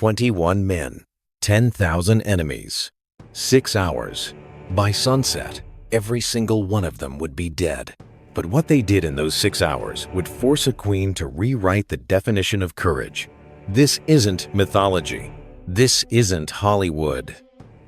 21 men, 10,000 enemies. 6 hours. By sunset, every single one of them would be dead. But what they did in those 6 hours would force a queen to rewrite the definition of courage. This isn't mythology. This isn't Hollywood.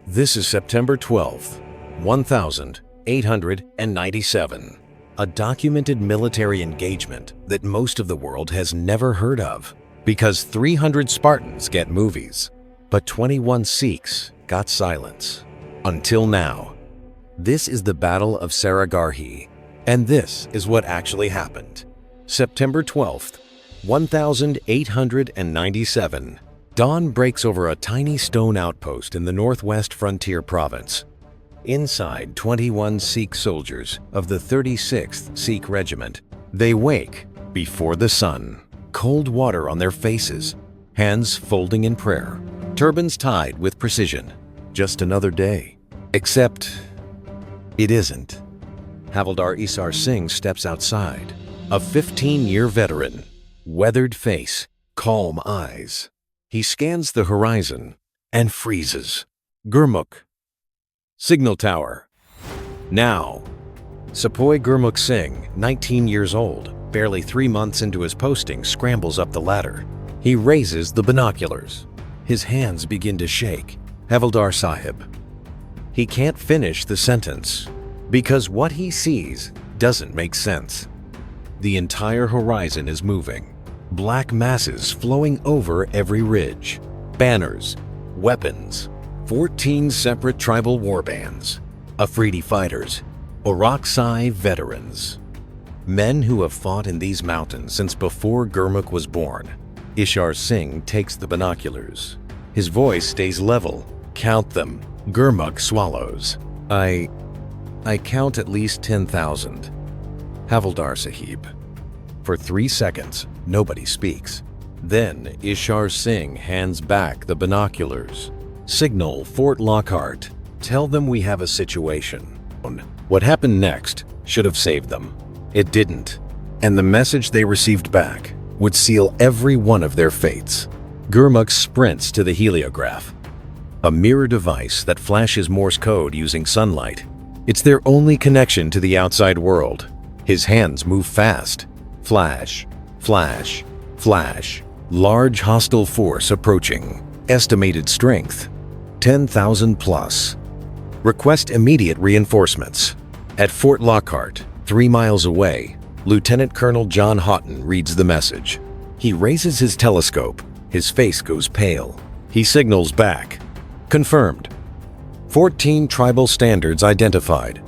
This is September 12th, 1897. A documented military engagement that most of the world has never heard of, because 300 Spartans get movies, but 21 Sikhs got silence. Until now. This is the Battle of Saragarhi, and this is what actually happened. September 12th, 1897. Dawn breaks over a tiny stone outpost in the northwest frontier province. Inside, 21 Sikh soldiers of the 36th Sikh Regiment. They wake before the sun, cold water on their faces, hands folding in prayer, turbans tied with precision. Just another day. Except it isn't. Havildar Isar Singh steps outside, a 15-year veteran, weathered face, calm eyes. He scans the horizon and freezes. Gurmukh. Signal tower. Now. Sepoy Gurmukh Singh, 19 years old, barely 3 months into his posting, scrambles up the ladder. He raises the binoculars. His hands begin to shake. Havildar Sahib. He can't finish the sentence because what he sees doesn't make sense. The entire horizon is moving. Black masses flowing over every ridge. Banners, weapons, 14 separate tribal warbands, Afridi fighters, Orakzai veterans. Men who have fought in these mountains since before Gurmukh was born. Ishar Singh takes the binoculars. His voice stays level. Count them. Gurmukh swallows. I count at least 10,000. Havildar Sahib. For 3 seconds, nobody speaks. Then Ishar Singh hands back the binoculars. Signal Fort Lockhart. Tell them we have a situation. What happened next should have saved them. It didn't. And the message they received back would seal every one of their fates. Gurmukh sprints to the heliograph, a mirror device that flashes Morse code using sunlight. It's their only connection to the outside world. His hands move fast. Flash, flash, flash. Large hostile force approaching. Estimated strength, 10,000 plus. Request immediate reinforcements. At Fort Lockhart, 3 miles away, Lieutenant Colonel John Houghton reads the message. He raises his telescope. His face goes pale. He signals back. Confirmed. 14 tribal standards identified.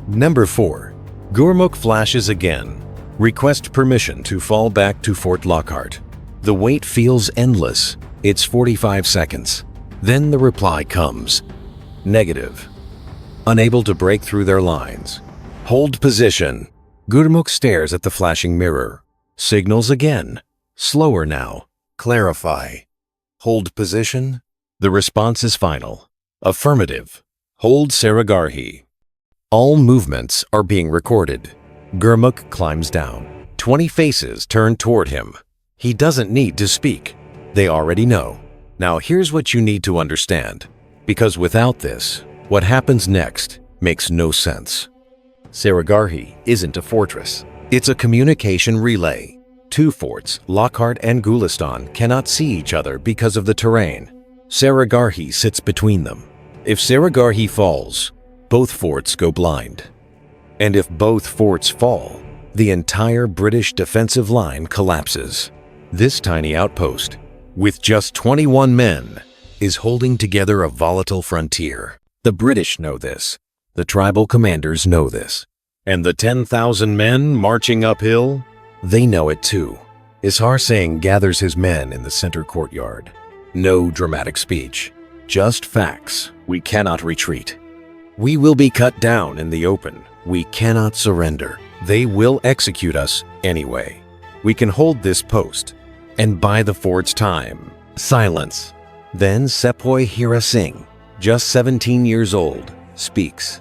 Number 4. Gurmukh flashes again. Request permission to fall back to Fort Lockhart. The wait feels endless. It's 45 seconds. Then the reply comes. Negative. Unable to break through their lines. Hold position. Gurmukh stares at the flashing mirror. Signals again. Slower now. Clarify. Hold position. The response is final. Affirmative. Hold Saragarhi. All movements are being recorded. Gurmukh climbs down. 20 faces turn toward him. He doesn't need to speak. They already know. Now here's what you need to understand. Because without this, what happens next makes no sense. Saragarhi isn't a fortress. It's a communication relay. 2 forts, Lockhart and Gulistan, cannot see each other because of the terrain. Saragarhi sits between them. If Saragarhi falls, both forts go blind. And if both forts fall, the entire British defensive line collapses. This tiny outpost, with just 21 men, is holding together a volatile frontier. The British know this. The tribal commanders know this. And the 10,000 men marching uphill, they know it too. Ishar Singh gathers his men in the center courtyard. No dramatic speech, just facts. We cannot retreat. We will be cut down in the open. We cannot surrender. They will execute us anyway. We can hold this post and buy the fort's time. Silence. Then Sepoy Hira Singh, just 17 years old, speaks.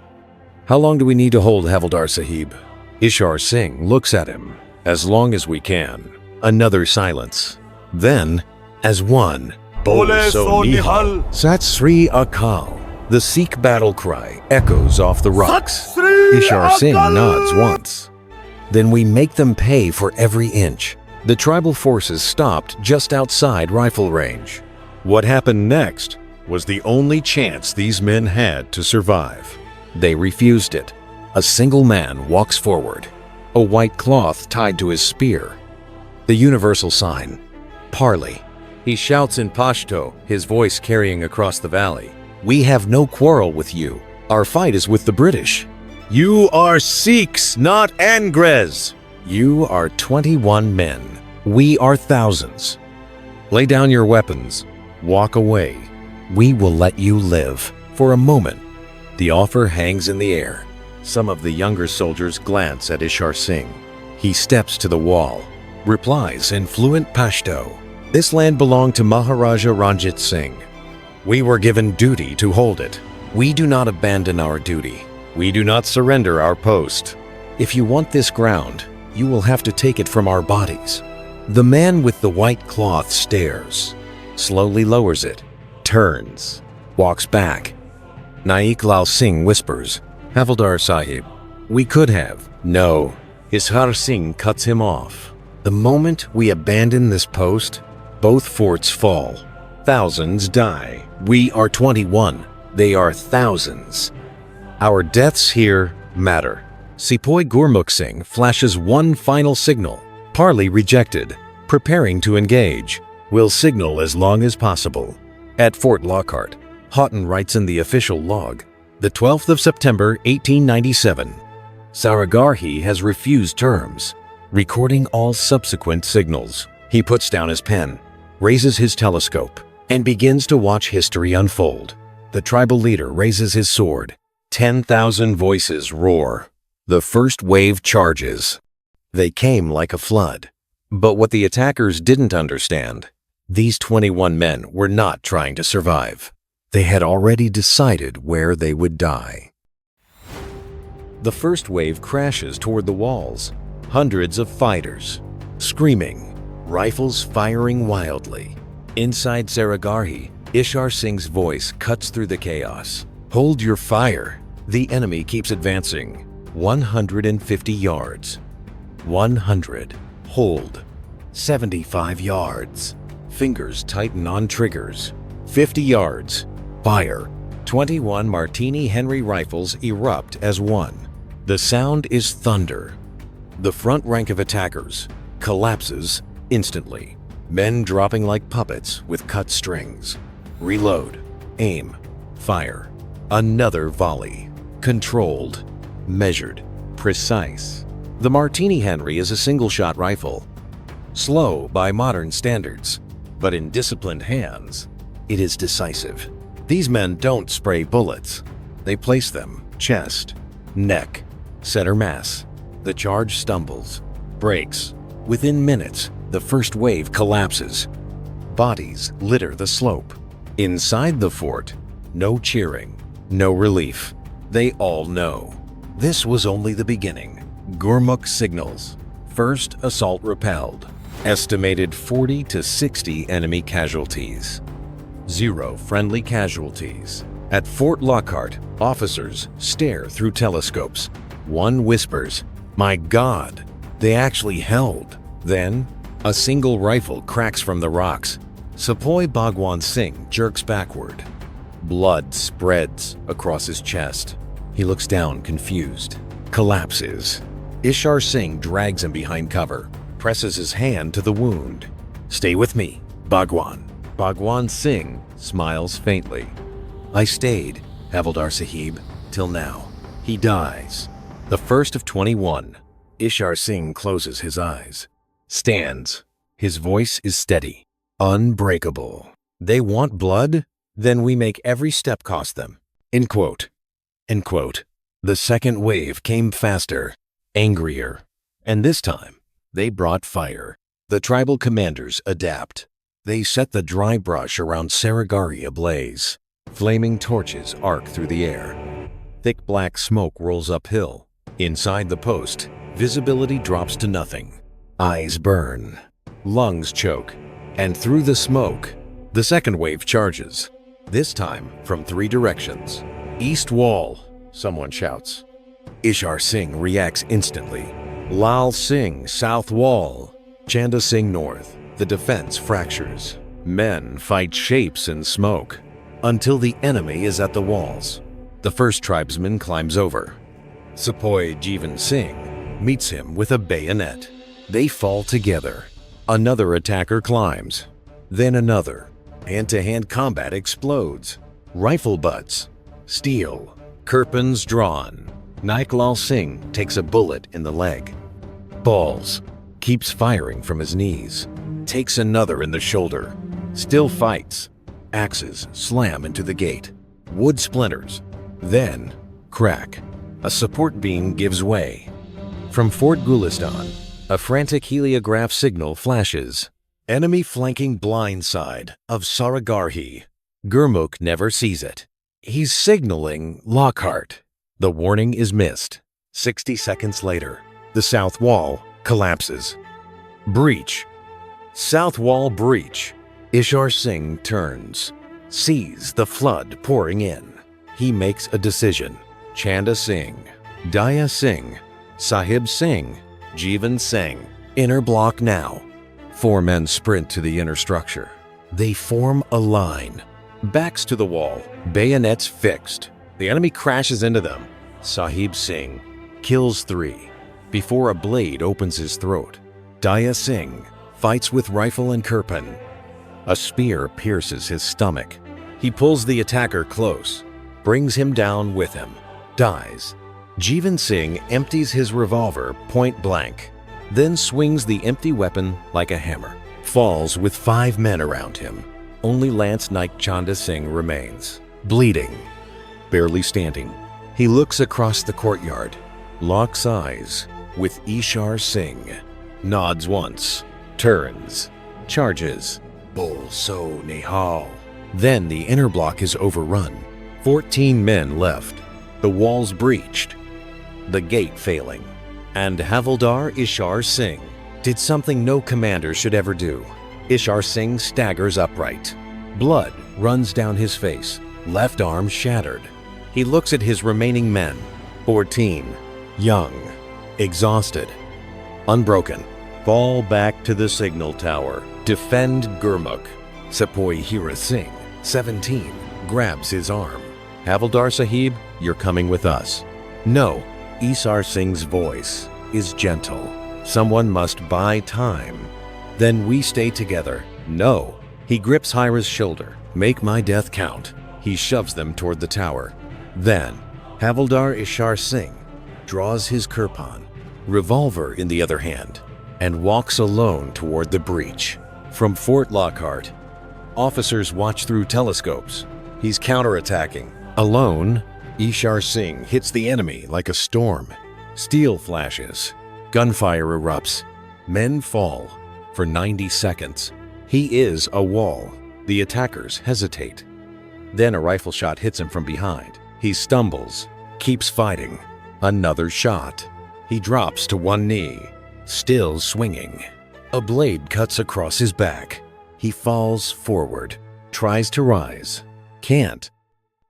How long do we need to hold Havildar Sahib? Ishar Singh looks at him. As long as we can. Another silence. Then, as one, Bole so nihal. Sat Sri Akal. The Sikh battle cry echoes off the rocks. Ishar Singh nods once. Then we make them pay for every inch. The tribal forces stopped just outside rifle range. What happened next was the only chance these men had to survive. They refused it. A single man walks forward, a white cloth tied to his spear. The universal sign, Parley. He shouts in Pashto, his voice carrying across the valley. We have no quarrel with you. Our fight is with the British. You are Sikhs, not Angres. You are 21 men. We are thousands. Lay down your weapons. Walk away. We will let you live. For a moment, the offer hangs in the air. Some of the younger soldiers glance at Ishar Singh. He steps to the wall, replies in fluent Pashto. This land belonged to Maharaja Ranjit Singh. We were given duty to hold it. We do not abandon our duty. We do not surrender our post. If you want this ground, you will have to take it from our bodies. The man with the white cloth stares, slowly lowers it, turns, walks back. Naik Lal Singh whispers, Havildar Sahib, we could have. No, Ishar Singh cuts him off. The moment we abandon this post, both forts fall. Thousands die. We are 21. They are thousands. Our deaths here matter. Sepoy Gurmukh Singh flashes one final signal. Parley rejected. Preparing to engage. Will signal as long as possible. At Fort Lockhart, Houghton writes in the official log, the 12th of September, 1897. Saragarhi has refused terms, recording all subsequent signals. He puts down his pen, raises his telescope, and begins to watch history unfold. The tribal leader raises his sword. 10,000 voices roar. The first wave charges. They came like a flood. But what the attackers didn't understand, these 21 men were not trying to survive. They had already decided where they would die. The first wave crashes toward the walls. Hundreds of fighters, screaming, rifles firing wildly. Inside Saragarhi, Ishar Singh's voice cuts through the chaos. Hold your fire. The enemy keeps advancing. 150 yards. 100. Hold. 75 yards. Fingers tighten on triggers. 50 yards. Fire. 21 Martini Henry rifles erupt as one. The sound is thunder. The front rank of attackers collapses instantly. Men dropping like puppets with cut strings. Reload. Aim. Fire. Another volley. Controlled. Measured. Precise. The Martini Henry is a single-shot rifle. Slow by modern standards, but in disciplined hands, it is decisive. These men don't spray bullets. They place them chest, neck, center mass. The charge stumbles, breaks. Within minutes, the first wave collapses. Bodies litter the slope. Inside the fort, no cheering, no relief. They all know. This was only the beginning. Gurmukh signals. First assault repelled. Estimated 40 to 60 enemy casualties. 0 friendly casualties. At Fort Lockhart, officers stare through telescopes. One whispers, "My God, they actually held." Then, a single rifle cracks from the rocks. Sepoy Bhagwan Singh jerks backward. Blood spreads across his chest. He looks down, confused. Collapses. Ishar Singh drags him behind cover, presses his hand to the wound. "Stay with me, Bhagwan." Bhagwan Singh smiles faintly. "I stayed, Havildar Sahib, till now." He dies. The first of 21. Ishar Singh closes his eyes. Stands. His voice is steady. Unbreakable. They want blood? Then we make every step cost them. End quote. End quote. The second wave came faster, angrier, and this time they brought fire. The tribal commanders adapt. They set the dry brush around Saragarhi ablaze. Flaming torches arc through the air. Thick black smoke rolls uphill. Inside the post, visibility drops to nothing. Eyes burn. Lungs choke. And through the smoke, The second wave charges, this time from 3 directions. East wall, someone shouts. Ishar Singh reacts instantly. Lal Singh, south wall. Chanda Singh north. The defense fractures. Men fight shapes in smoke until the enemy is at the walls. The first tribesman climbs over. Sepoy Jeevan Singh meets him with a bayonet. They fall together. Another attacker climbs. Then another. Hand-to-hand combat explodes. Rifle butts. Steel. Kirpans drawn. Naik Lal Singh takes a bullet in the leg. Balls. Keeps firing from his knees. Takes another in the shoulder. Still fights. Axes slam into the gate. Wood splinters. Then, crack. A support beam gives way. From Fort Gulistan, a frantic heliograph signal flashes. Enemy flanking blind side of Saragarhi. Gurmukh never sees it. He's signaling Lockhart. The warning is missed. 60 seconds later, the south wall collapses. Breach. South wall breach. Ishar Singh turns, sees the flood pouring in. He makes a decision. Chanda Singh, Daya Singh, Sahib Singh, Jeevan Singh. Inner block now. 4 men sprint to the inner structure. They form a line. Backs to the wall, bayonets fixed. The enemy crashes into them. Sahib Singh kills 3 before a blade opens his throat. Daya Singh fights with rifle and kirpan. A spear pierces his stomach. He pulls the attacker close, brings him down with him, dies. Jeevan Singh empties his revolver point blank, then swings the empty weapon like a hammer. Falls with 5 men around him. Only Lance Naik Chanda Singh remains, bleeding, barely standing. He looks across the courtyard, locks eyes with Ishar Singh, nods once, turns, charges. Bol so Nihal. Then the inner block is overrun. 14 men left. The walls breached. The gate failing. And Havildar Ishar Singh did something no commander should ever do. Ishar Singh staggers upright. Blood runs down his face. Left arm shattered. He looks at his remaining men. 14. Young. Exhausted. Unbroken. Fall back to the signal tower. Defend Gurmukh. Sepoy Hira Singh, 17, grabs his arm. Havildar Sahib, you're coming with us. No, Ishar Singh's voice is gentle. Someone must buy time. Then we stay together. No. He grips Hira's shoulder. Make my death count. He shoves them toward the tower. Then, Havildar Ishar Singh draws his kirpan, revolver in the other hand, and walks alone toward the breach. From Fort Lockhart, officers watch through telescopes. He's counterattacking. Alone, Ishar Singh hits the enemy like a storm. Steel flashes. Gunfire erupts. Men fall. For 90 seconds. He is a wall. The attackers hesitate. Then a rifle shot hits him from behind. He stumbles, keeps fighting. Another shot. He drops to one knee, still swinging. A blade cuts across his back. He falls forward, tries to rise, can't.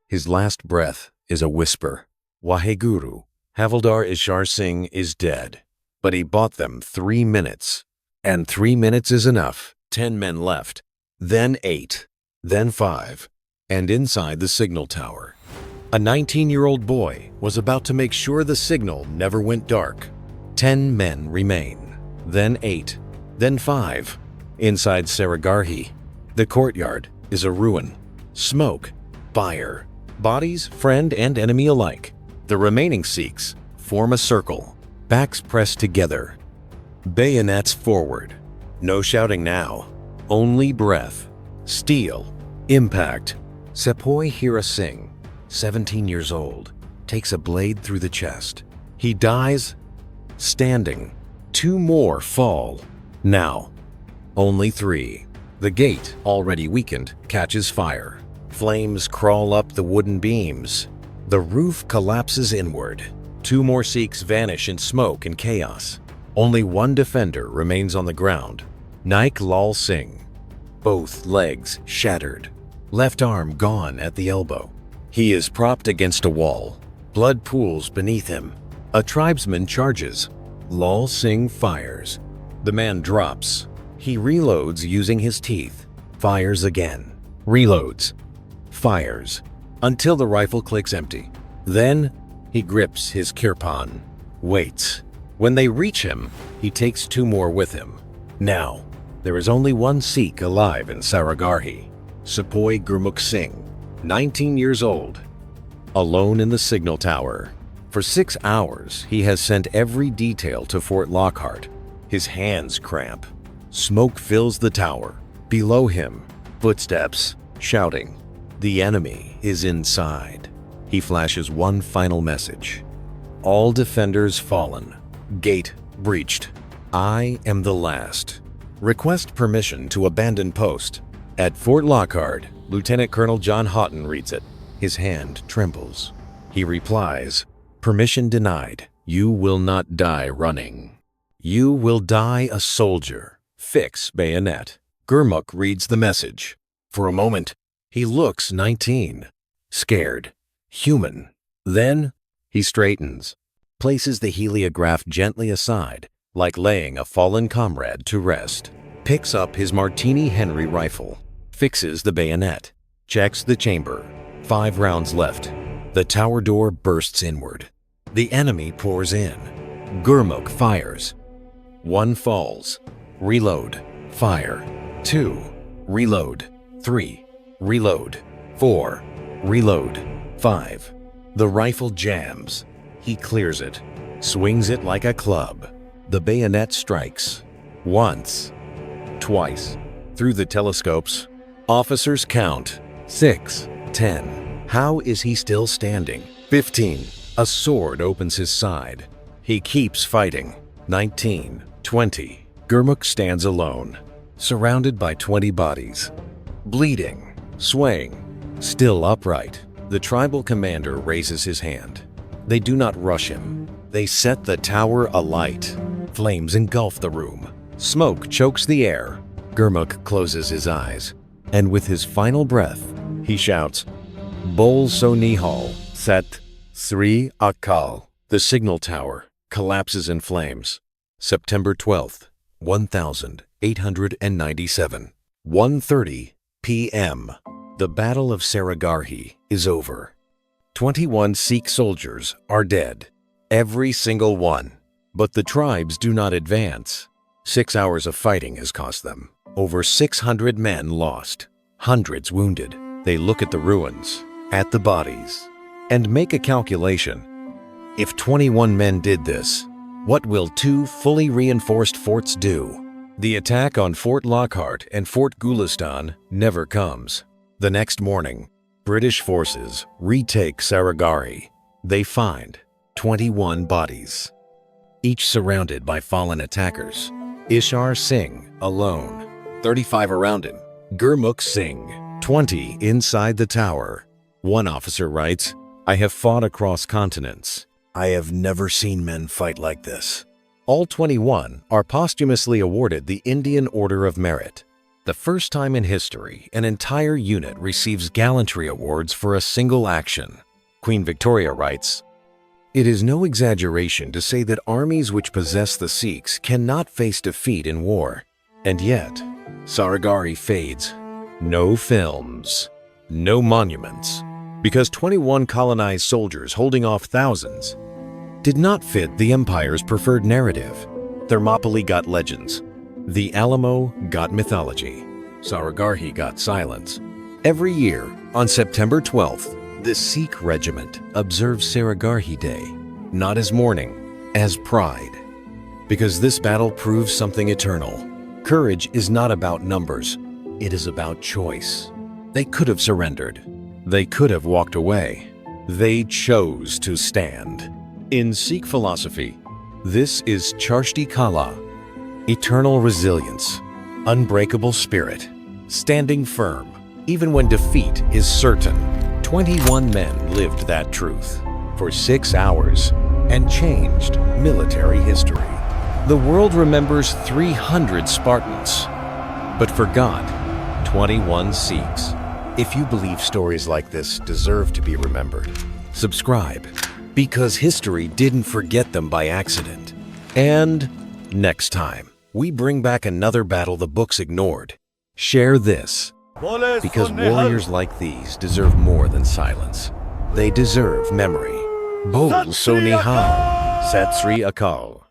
His last breath is a whisper. Waheguru. Havildar Ishar Singh is dead. But he bought them 3 minutes. And 3 minutes is enough. 10 men left. Then 8. Then 5. And inside the signal tower, a 19-year-old boy was about to make sure the signal never went dark. 10 men remain. Then 8. Then 5. Inside Saragarhi, the courtyard is a ruin. Smoke, fire, bodies, friend and enemy alike. The remaining Sikhs form a circle, backs pressed together. Bayonets forward. No shouting now. Only breath. Steel. Impact. Sepoy Hira Singh, 17 years old, takes a blade through the chest. He dies standing. 2 more fall. Now, only 3. The gate, already weakened, catches fire. Flames crawl up the wooden beams. The roof collapses inward. 2 more Sikhs vanish in smoke and chaos. Only one defender remains on the ground. Naik Lal Singh. both legs shattered, left arm gone at the elbow. He is propped against a wall. Blood pools beneath him. A tribesman charges. Lal Singh fires. The man drops. He reloads using his teeth. Fires again. Reloads. Fires. Until the rifle clicks empty. Then, he grips his kirpan. Waits. When they reach him, he takes 2 more with him. Now, there is only one Sikh alive in Saragarhi. Sepoy Gurmukh Singh, 19 years old. Alone in the signal tower. For 6 hours, he has sent every detail to Fort Lockhart. His hands cramp. Smoke fills the tower. Below him, footsteps, shouting. The enemy is inside. He flashes one final message. All defenders fallen. Gate breached. I am the last. Request permission to abandon post. At Fort Lockhart, Lieutenant Colonel John Houghton reads it. His hand trembles. He replies, "Permission denied. You will not die running. You will die a soldier. Fix bayonet." Gurmukh reads the message. For a moment, he looks 19. Scared. Human. Then, he straightens. Places the heliograph gently aside, like laying a fallen comrade to rest. Picks up his Martini Henry rifle. Fixes the bayonet. Checks the chamber. 5 rounds left. The tower door bursts inward. The enemy pours in. Gurmukh fires. 1 falls. Reload. Fire. 2. Reload. 3. Reload. 4. Reload. 5. The rifle jams. He clears it. Swings it like a club. The bayonet strikes. Once. Twice. Through the telescopes, officers count. 6. 10. How is he still standing? 15. A sword opens his side. He keeps fighting. 19. 20. Gurmukh stands alone, surrounded by 20 bodies. Bleeding, swaying, still upright. The tribal commander raises his hand. They do not rush him. They set the tower alight. Flames engulf the room. Smoke chokes the air. Gurmukh closes his eyes, and with his final breath, he shouts, "Bol so nihal, Sat Sri Akal." The signal tower collapses in flames. September 12th, 1897. 1:30 p.m. The Battle of Saragarhi is over. 21 Sikh soldiers are dead. Every single one. But the tribes do not advance. 6 hours of fighting has cost them. Over 600 men lost. Hundreds wounded. They look at the ruins, at the bodies, and make a calculation. If 21 men did this, what will 2 fully reinforced forts do? The attack on Fort Lockhart and Fort Gulistan never comes. The next morning, British forces retake Saragarhi. They find 21 bodies, each surrounded by fallen attackers. Ishar Singh alone, 35 around him. Gurmukh Singh, 20 inside the tower. One officer writes, "I have fought across continents. I have never seen men fight like this." All 21 are posthumously awarded the Indian Order of Merit. The first time in history, an entire unit receives gallantry awards for a single action. Queen Victoria writes, "It is no exaggeration to say that armies which possess the Sikhs cannot face defeat in war. And yet, Saragarhi fades. No films, no monuments, because 21 colonized soldiers holding off thousands did not fit the empire's preferred narrative. Thermopylae got legends. The Alamo got mythology. Saragarhi got silence. Every year, on September 12th, the Sikh Regiment observes Saragarhi Day, not as mourning, as pride. Because this battle proves something eternal. Courage is not about numbers. It is about choice. They could have surrendered. They could have walked away. They chose to stand. In Sikh philosophy, this is Charshti Kala, eternal resilience, unbreakable spirit, standing firm, even when defeat is certain. 21 men lived that truth for 6 hours and changed military history. The world remembers 300 Spartans, but forgot 21 Sikhs. If you believe stories like this deserve to be remembered, subscribe, because history didn't forget them by accident. And next time, we bring back another battle the books ignored. Share this, because warriors like these deserve more than silence. They deserve memory. Bol so nihal. Sat Sri Akal.